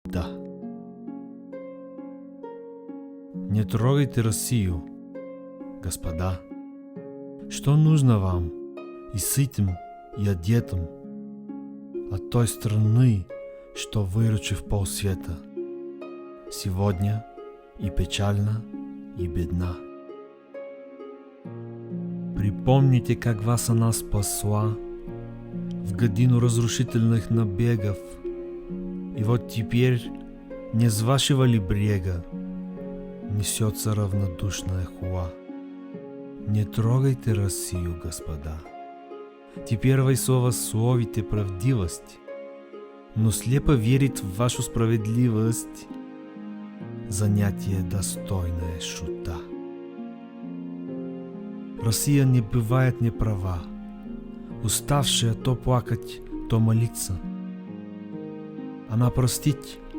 Да. Не трогайте Россию, господа. Что нужно вам и сытым, и одетым от той страны, что выручи в полсвета, сегодня и печальна, и бедна. Припомните, как вас она спасла в годину разрушительных набегов, и вот теперь не с вашего ли брега несется равнодушная хуа. Не трогайте Россию, господа. Теперь вы словословите правдивость, но слепо верит в вашу справедливость. Занятие достойное шута. Россия не бывает неправа, уставшая то плакать, то молиться. Она простить